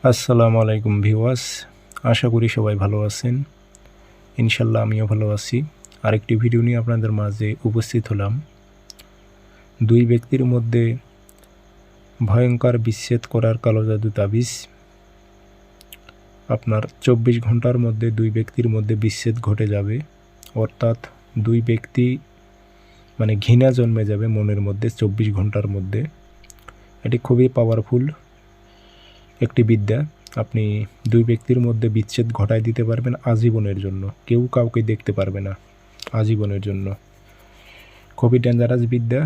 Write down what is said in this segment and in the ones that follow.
আসসালামু আলাইকুম ভিউয়ার্স, আশা করি সবাই ভালো আছেন। ইনশাল্লাহ আমিও ভালো আছি। আরেকটি ভিডিও নিয়ে আপনাদের মাঝে উপস্থিত হলাম। দুই ব্যক্তির মধ্যে ভয়ঙ্কর বিচ্ছেদ করার কালো জাদু তাবিজ। আপনার 24 ঘন্টার মধ্যে দুই ব্যক্তির মধ্যে বিচ্ছেদ ঘটে যাবে, অর্থাৎ দুই ব্যক্তি ঘৃণা জন্মে যাবে মনের মধ্যে 24 ঘন্টার মধ্যে। এটি খুবই পাওয়ারফুল একটি বিদ্যা। আপনি দুই ব্যক্তির মধ্যে বিচ্ছেদ ঘটায় দিতে পারবেন আজীবনের জন্য, কেউ কাউকে দেখতে পারবে না আজীবনের জন্য। খুবই ডেঞ্জারাস বিদ্যা।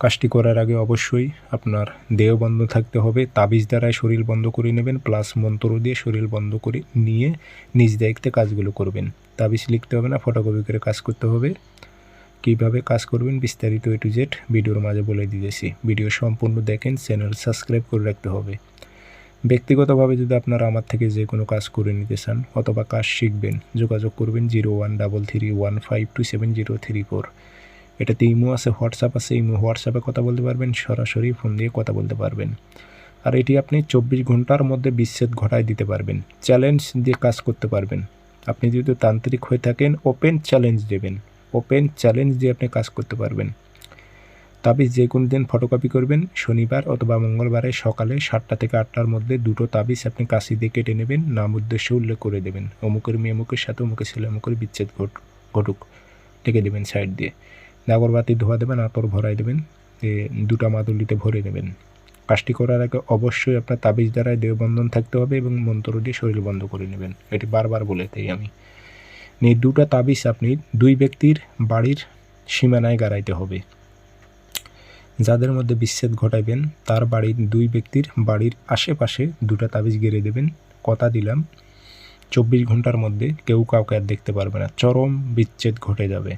কাজটি করার আগে অবশ্যই আপনার দেহ বন্ধ থাকতে হবে। তাবিজ দ্বারাই শরীর বন্ধ করে নেবেন, প্লাস মন্ত্র দিয়ে শরীর বন্ধ করে নিয়ে নিজ দায়িত্বে কাজগুলো করবেন। তাবিজ লিখতে হবে না, ফটোকপি করে কাজ করতে হবে। কীভাবে কাজ করবেন বিস্তারিত A to Z ভিডিওর মাঝে বলে দিয়েছি। ভিডিও সম্পূর্ণ দেখেন, চ্যানেল সাবস্ক্রাইব করে রাখতে হবে। ব্যক্তিগতভাবে যদি আপনারা আমার থেকে যে কোনো কাজ করে নিতে চান অথবা কাজ শিখবেন, যোগাযোগ করবেন 013331527034। এটাতে ইমো আছে, হোয়াটসঅ্যাপ আছে। ইমো হোয়াটসঅ্যাপে কথা বলতে পারবেন, সরাসরি ফোন দিয়ে কথা বলতে পারবেন। আর এটি আপনি 24 ঘন্টার মধ্যে বিচ্ছেদ ঘটায় দিতে পারবেন। চ্যালেঞ্জ দিয়ে কাজ করতে পারবেন। আপনি যদি তান্ত্রিক হয়ে থাকেন, ওপেন চ্যালেঞ্জ দেবেন। ওপেন চ্যালেঞ্জ দিয়ে আপনি কাজ করতে পারবেন। তাবিজ যে কোনো দিন ফটোকপি করবেন, শনিবার অথবা মঙ্গলবারে সকালে 7টা থেকে 8টার মধ্যে দুটো তাবিজ আপনি কাশি দিয়ে কেটে নেবেন, নাম উদ্দেশ্য উল্লেখ করে দেবেন। অমুকের মেয়ে অমুকের সাথে, অমুকের ছেলে অমুকের বিচ্ছেদ ঘটুক, রেখে দেবেন সাইড দিয়ে। আগরবাতি ধোয়া দেবেন, আতর ভরাই দেবেন, দুটা মাদুলিতে ভরে নেবেন। কাজটি করার আগে অবশ্যই আপনার তাবিজ দ্বারাই দেহবন্ধন থাকতে হবে এবং মন্ত্র দিয়ে শরীর বন্ধ করে নেবেন। এটি বারবার বলে তাই আমি দুটা তাবিজ আপনি দুই ব্যক্তির বাড়ির সীমানায় গাড়াইতে হবে। যাদের মধ্যে বিচ্ছেদ ঘটাইবেন তার বাড়ির দুই ব্যক্তির বাড়ির আশেপাশে দুটা তাবিজ গেড়ে দেবেন। কথা দিলাম 24 ঘন্টার মধ্যে কেউ কাউকে আর দেখতে পারবে না, চরম বিচ্ছেদ ঘটে যাবে।